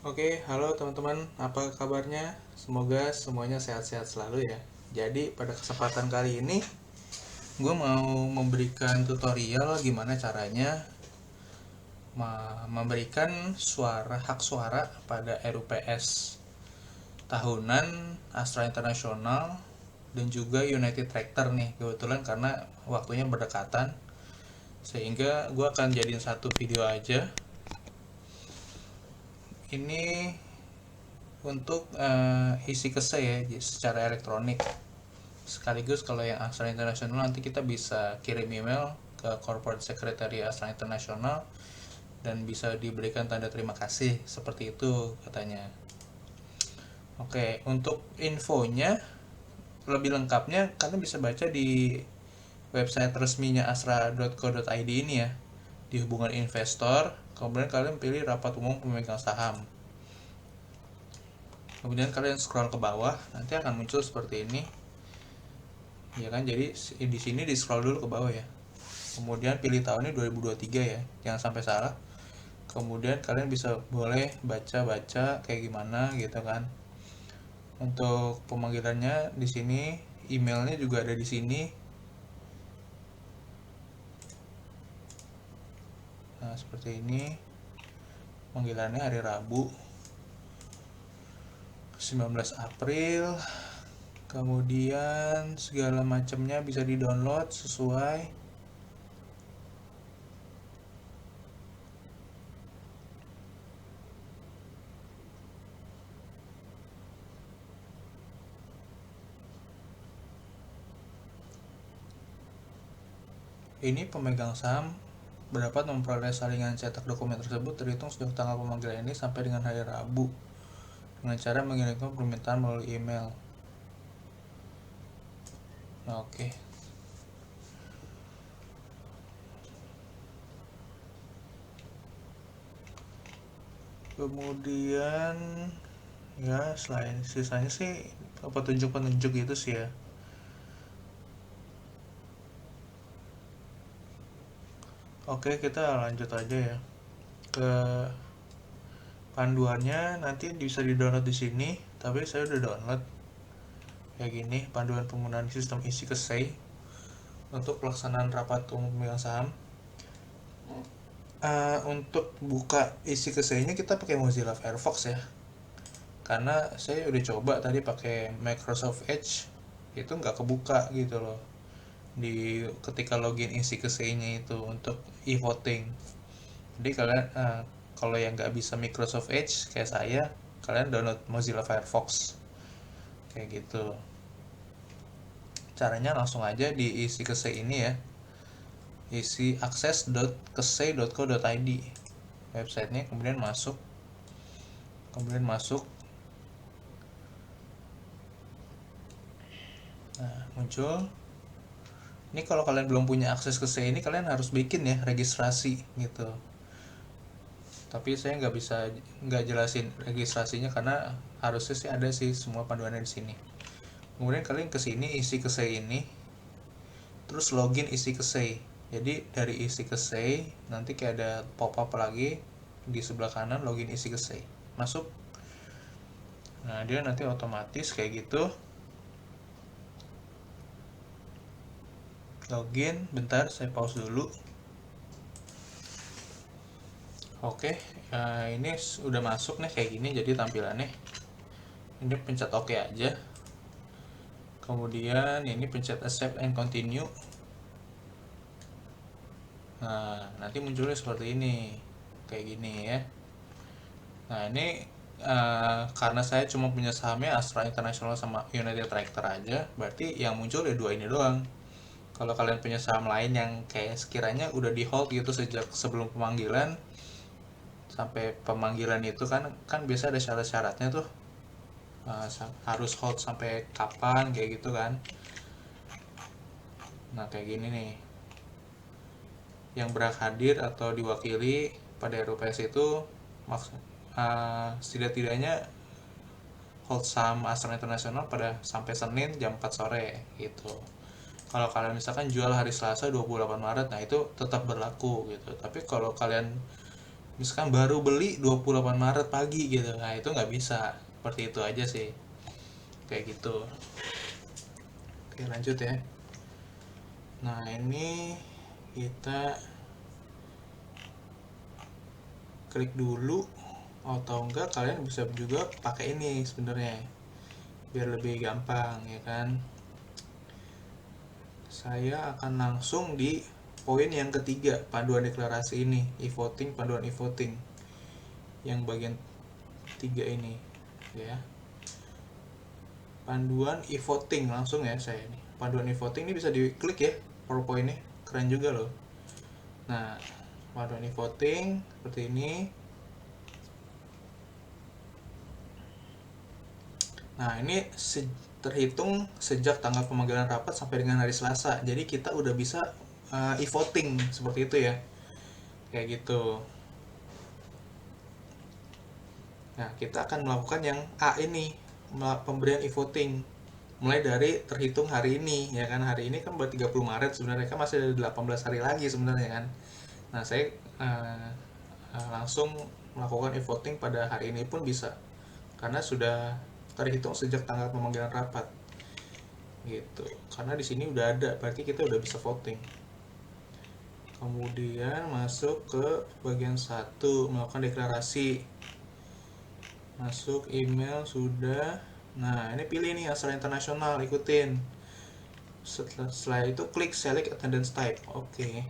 Oke, halo teman-teman, apa kabarnya? Semoga semuanya sehat-sehat selalu ya. Jadi pada kesempatan kali ini, gue mau memberikan tutorial gimana caranya memberikan hak suara pada RUPS tahunan Astra International dan juga United Tractor nih. Kebetulan karena waktunya berdekatan, sehingga gue akan jadiin satu video aja. Ini untuk isi kese ya secara elektronik. Sekaligus kalau yang Astra International nanti kita bisa kirim email ke Corporate Secretary Astra International dan bisa diberikan tanda terima kasih seperti itu katanya. Oke, untuk infonya lebih lengkapnya kalian bisa baca di website resminya astra.co.id ini ya. Di hubungan investor, kemudian kalian pilih rapat umum pemegang saham. Kemudian kalian scroll ke bawah, nanti akan muncul seperti ini. Ya kan, jadi di sini di scroll dulu ke bawah ya. Kemudian pilih tahunnya 2023 ya, jangan sampai salah. Kemudian kalian bisa boleh baca-baca kayak gimana gitu kan. Untuk pemanggilannya di sini, emailnya juga ada di sini. Nah, seperti ini. Panggilannya hari Rabu 19 April. Kemudian segala macamnya bisa di-download sesuai. Ini pemegang saham berdapat memperoleh salingan cetak dokumen tersebut terhitung sejak tanggal pemanggilan ini sampai dengan hari Rabu dengan cara mengirimkan permintaan melalui email. Nah, oke. Kemudian ya selain sisanya sih petunjuk-petunjuk gitu sih ya. Oke, kita lanjut aja ya ke panduannya. Nanti bisa di-download di sini, tapi saya udah download kayak gini panduan penggunaan sistem isi kesei untuk pelaksanaan rapat umum pemegang saham. Untuk buka isi keseinya kita pakai Mozilla Firefox ya, karena saya udah coba tadi pakai Microsoft Edge, itu nggak kebuka gitu loh di ketika login isi keseinya itu untuk e-voting. Jadi kalian kalau yang nggak bisa Microsoft Edge kayak saya, kalian download Mozilla Firefox kayak gitu. Caranya langsung aja di isi kesei ini ya, isi akses.kesei.co.id websitenya, kemudian masuk. Nah, muncul ini. Kalau kalian belum punya akses ke ini, kalian harus bikin ya registrasi gitu. Tapi saya nggak jelasin registrasinya karena harusnya sih ada sih semua panduannya di sini. Kemudian kalian ke sini isi ke ini, terus login isi ke. Jadi dari isi ke nanti kayak ada pop up lagi di sebelah kanan, login isi ke masuk. Nah, dia nanti otomatis kayak gitu. Login, bentar saya pause dulu. Oke, ini udah masuk nih kayak gini jadi tampilannya. Ini pencet oke aja. Kemudian ini pencet accept and continue. Nah, nanti munculnya seperti ini. Kayak gini ya. Nah, ini karena saya cuma punya sahamnya Astra International sama United Tractor aja, berarti yang muncul ya dua ini doang. Kalau kalian punya saham lain yang kayak sekiranya udah di hold gitu sejak sebelum pemanggilan sampai pemanggilan itu kan kan biasa ada syarat-syaratnya tuh. Harus hold sampai kapan kayak gitu kan. Nah, kayak gini nih, yang berhak hadir atau diwakili pada RUPS itu maksud setidak-tidaknya hold saham Astra International pada sampai Senin jam 4 sore gitu. Kalau kalian misalkan jual hari Selasa 28 Maret, nah itu tetap berlaku gitu. Tapi kalau kalian misalkan baru beli 28 Maret pagi gitu, nah itu nggak bisa. Seperti itu aja sih, kayak gitu. Oke, lanjut ya. Nah, ini kita klik dulu, atau enggak kalian bisa juga pakai ini sebenarnya biar lebih gampang ya kan. Saya akan langsung di poin yang ketiga, panduan deklarasi ini, e-voting, panduan e-voting yang bagian 3 ini ya. Panduan e-voting langsung ya saya ini. Panduan e-voting ini bisa diklik ya, PowerPoint-nya keren juga loh. Nah, panduan e-voting seperti ini. Nah, ini terhitung sejak tanggal pemanggilan rapat sampai dengan hari Selasa. Jadi kita udah bisa e-voting seperti itu ya. Kayak gitu. Nah, kita akan melakukan yang A ini, pemberian e-voting. Mulai dari terhitung hari ini, ya kan. Hari ini kan buat 30 Maret, sebenarnya kan masih ada 18 hari lagi sebenarnya kan. Nah, saya langsung melakukan e-voting pada hari ini pun bisa. Karena sudah terhitung sejak tanggal pemanggilan rapat. Gitu. Karena di sini udah ada, berarti kita udah bisa voting. Kemudian masuk ke bagian 1, melakukan deklarasi. Masuk email sudah. Nah, ini pilih nih asal internasional, ikutin. Setelah itu klik select attendance type. Oke.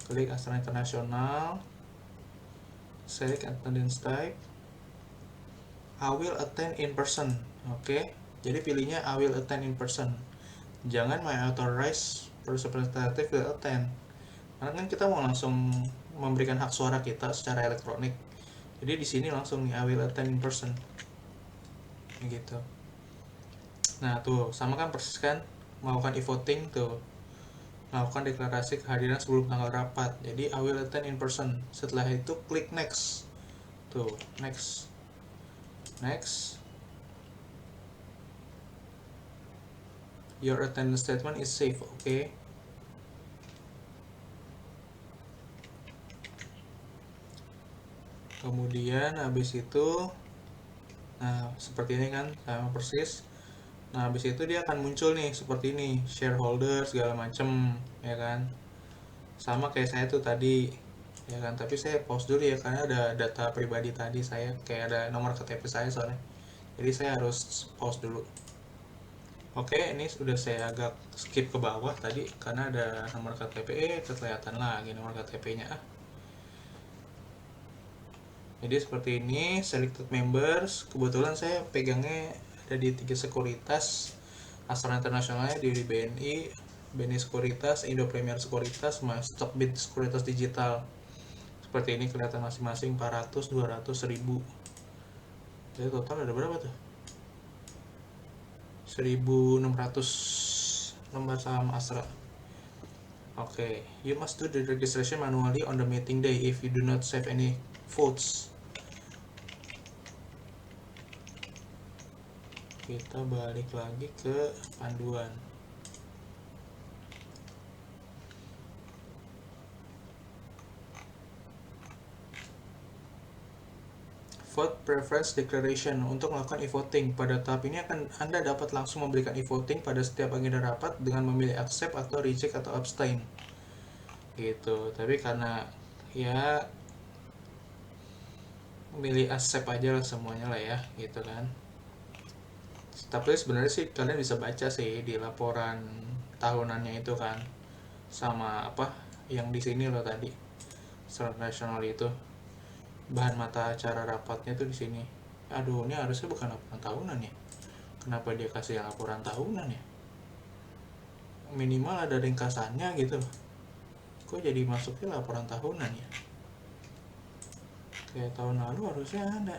Klik asal internasional. Select attendance type. I will attend in person. Oke. Jadi pilihnya I will attend in person. Jangan my authorized representative will attend. Karena kan kita mau langsung memberikan hak suara kita secara elektronik. Jadi di sini langsung nih I will attend in person. Gitu. Nah, tuh sama kan persis kan melakukan e-voting tuh. Melakukan deklarasi kehadiran sebelum tanggal rapat. Jadi I will attend in person. Setelah itu klik next. Tuh, next. Next. Your attendance statement is safe. Oke. Kemudian habis itu, nah seperti ini kan sama persis. Nah habis itu dia akan muncul nih seperti ini, shareholder segala macem ya kan. Sama kayak saya tuh tadi ya kan, tapi saya pause dulu ya karena ada data pribadi tadi saya, kayak ada nomor KTP saya soalnya. Jadi saya harus pause dulu. Oke, ini sudah saya agak skip ke bawah tadi karena ada nomor KTP, kelihatan lagi nomor KTP-nya. Jadi seperti ini, selected members. Kebetulan saya pegangnya ada di 3 sekuritas. Astra internasionalnya di BNI, BNI Sekuritas, Indo Premier Sekuritas, sama Stockbit Sekuritas Digital. Seperti ini kelihatan masing-masing 400, 200, 1000. Jadi total ada berapa tuh? 1600 lembar saham Astra. Okay, you must do the registration manually on the meeting day if you do not save any votes. Kita balik lagi ke panduan. Vote Preference Declaration. Untuk melakukan e-voting pada tahap ini Anda dapat langsung memberikan e-voting pada setiap agenda rapat dengan memilih accept atau reject atau abstain. Gitu. Tapi karena ya milih accept aja lah semuanya lah ya, gitu kan. Tapi sebenarnya sih kalian bisa baca sih di laporan tahunannya itu kan, sama apa yang di sini loh tadi, Secara nasional itu bahan mata acara rapatnya tuh di sini. Aduh, ini harusnya bukan laporan tahunan ya. Kenapa dia kasih laporan tahunan ya? Minimal ada ringkasannya gitu. Kok jadi masuknya laporan tahunan ya? Kayak tahun lalu harusnya ada.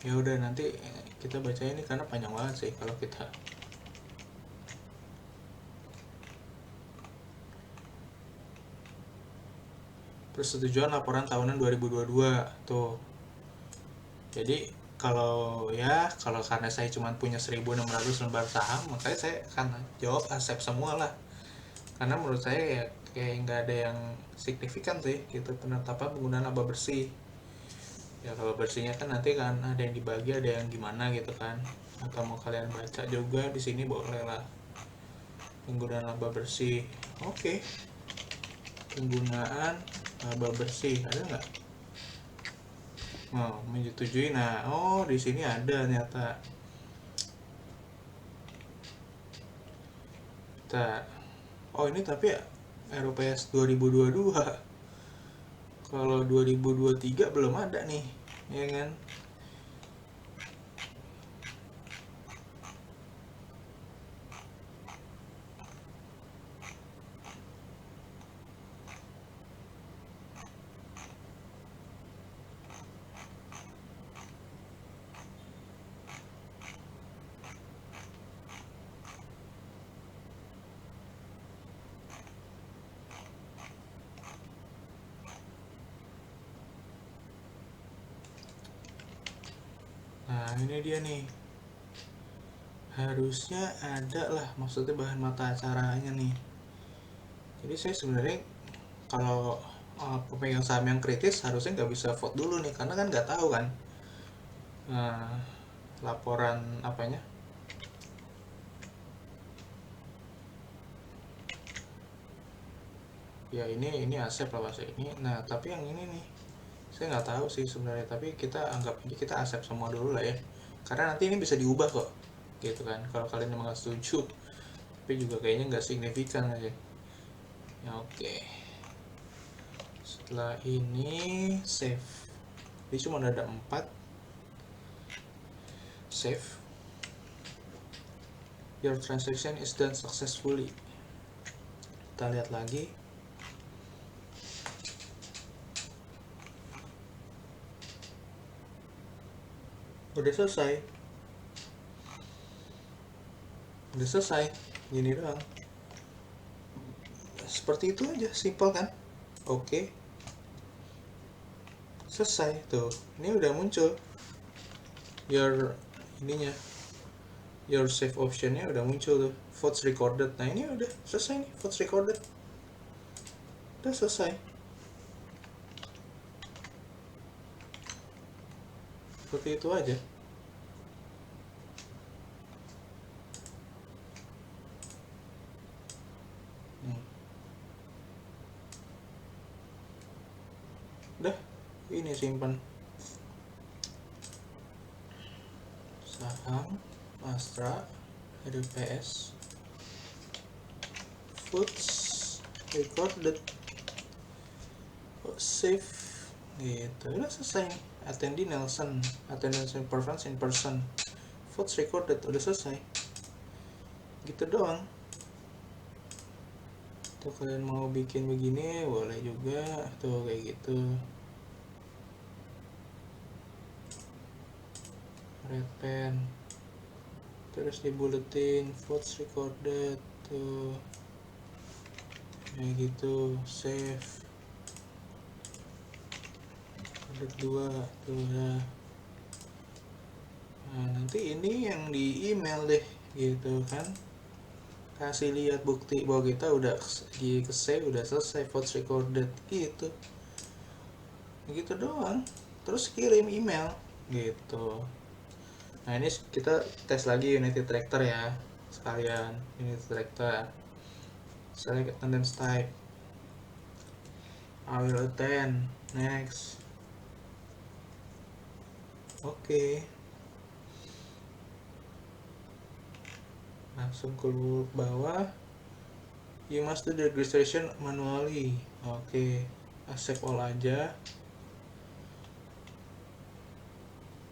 Ya udah, nanti kita baca ini karena panjang banget sih kalau kita. Persetujuan laporan tahunan 2022 tuh. Jadi kalau karena saya cuma punya 1.600 lembar saham, makanya saya akan jawab accept semua lah, karena menurut saya ya kayak nggak ada yang signifikan sih gitu penetapan penggunaan laba bersih. Ya laba bersihnya kan nanti kan ada yang dibagi, ada yang gimana gitu kan, atau mau kalian baca juga di sini boleh lah. Penggunaan laba bersih, oke. Penggunaan laba bersih ada nggak? Oh, menyetujui. Nah, oh di sini ada ternyata. Oh ini tapi RUPS 2022. Kalau 2023 belum ada nih, ya kan? Nah ini dia nih, harusnya ada lah, maksudnya bahan mata acaranya nih. Jadi saya sebenarnya kalau pemegang saham yang kritis harusnya nggak bisa vote dulu nih, karena kan nggak tahu kan nah, laporan apanya. Ya ini Asep lah bahasa ini. Nah tapi yang ini nih saya nggak tahu sih sebenarnya, tapi kita anggap aja kita Asep semua dulu lah ya, karena nanti ini bisa diubah kok gitu kan kalau kalian emang nggak setuju, tapi juga kayaknya nggak signifikan aja ya. Oke, setelah ini save. Jadi cuma ada 4. Save. Your transaction is done successfully. Kita lihat lagi. Udah selesai. Udah selesai. Gini doang. Seperti itu aja, simple kan? Oke. Selesai tuh. Ini udah muncul. Your ininya. Your save optionnya udah muncul tuh. Votes recorded. Nah ini udah selesai nih, votes recorded. Udah selesai. Seperti itu aja. Udah, ini simpan. Saham Astra RUPS Foods recorded, save gitu. Udah selesai nih. Attendee Nelson, attendance performance in person, Foods recorded, udah selesai gitu doang. Tuh kalian mau bikin begini boleh juga tuh kayak gitu. Red pen terus dibuletin votes recorded tuh kayak gitu. Save recorded 2 tuh ya. Nah nanti ini yang di email deh gitu kan, kasih lihat bukti bahwa kita udah di save, udah selesai votes recorded gitu. Gitu doang, terus kirim email gitu. Nah ini kita tes lagi Unity Tractor ya sekalian. Unity Tractor, select attendance type, I will attend, next. Oke. Langsung ke bawah, you must do the registration manually. Oke, accept all aja.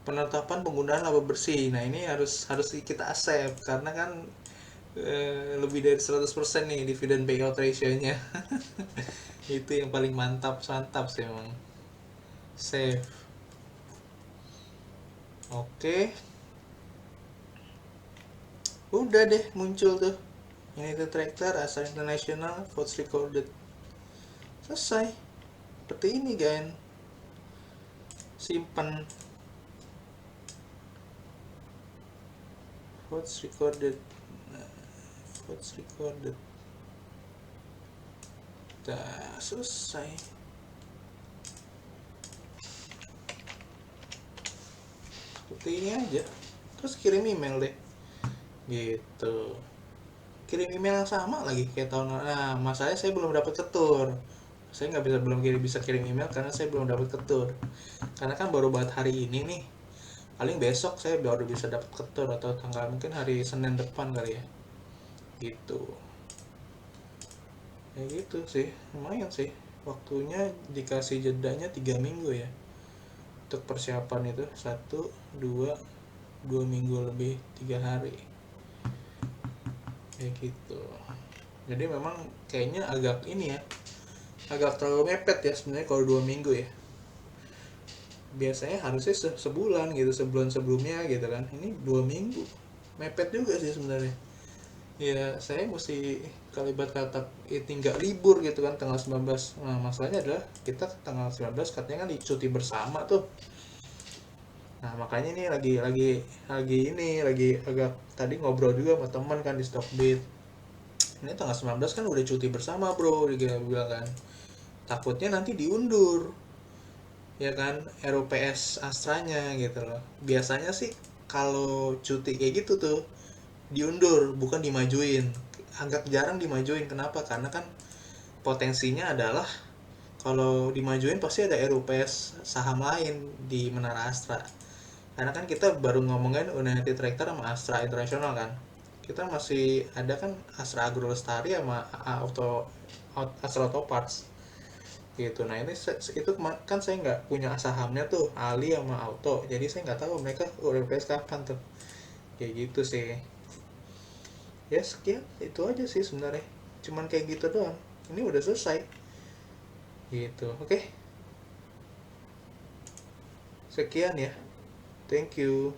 Penetapan penggunaan laba bersih. Nah ini harus kita accept karena kan lebih dari 100% nih dividend payout ratio-nya. Itu yang paling mantap sih emang. Save. Oke. Udah deh muncul tuh. Ini tuh Tractor Astra International votes recorded. Selesai. Seperti ini kan. Simpan. votes recorded. Votes recorded. Udah selesai. Seperti ini aja. Terus kirim email deh. Gitu. Kirim email yang sama lagi kayak tahun. Nah, masalahnya saya belum dapat ketur. Saya nggak bisa belum bisa kirim email karena saya belum dapat ketur. Karena kan baru buat hari ini nih. Paling besok saya baru bisa dapat ketur atau tanggal mungkin hari Senin depan kali ya. Gitu. Ya gitu sih, lumayan sih. Waktunya dikasih jedanya 3 minggu ya untuk persiapan itu. 1, 2 minggu lebih 3 hari kayak gitu. Jadi memang kayaknya agak ini ya, agak terlalu mepet ya sebenarnya kalau 2 minggu ya. Biasanya harusnya sebulan gitu, sebulan sebelumnya gitu kan. Ini 2 minggu, mepet juga sih sebenarnya. Ya saya mesti kalibat kata ini nggak libur gitu kan tanggal 19. Nah masalahnya adalah kita tanggal 19 katanya kan cuti bersama tuh. Nah makanya ini lagi agak tadi ngobrol juga sama teman kan di Stockbit. Ini tanggal 19 kan udah cuti bersama bro, dia bilang kan. Takutnya nanti diundur, ya kan, RUPS Astranya gitu loh. Biasanya sih kalau cuti kayak gitu tuh diundur, bukan dimajuin. Agak jarang dimajuin. Kenapa? Karena kan potensinya adalah kalau dimajuin pasti ada RUPS saham lain di Menara Astra. Karena kan kita baru ngomongin United Tractor sama Astra International kan. Kita masih ada kan Astra Agro Lestari sama Astra Auto Parts gitu. Nah ini itu kan saya nggak punya sahamnya tuh Ali sama Auto, jadi saya nggak tahu mereka RUPS kapan tuh kayak gitu sih. Ya sekian itu aja sih sebenarnya, cuman kayak gitu doang. Ini udah selesai gitu. Oke, sekian ya, thank you.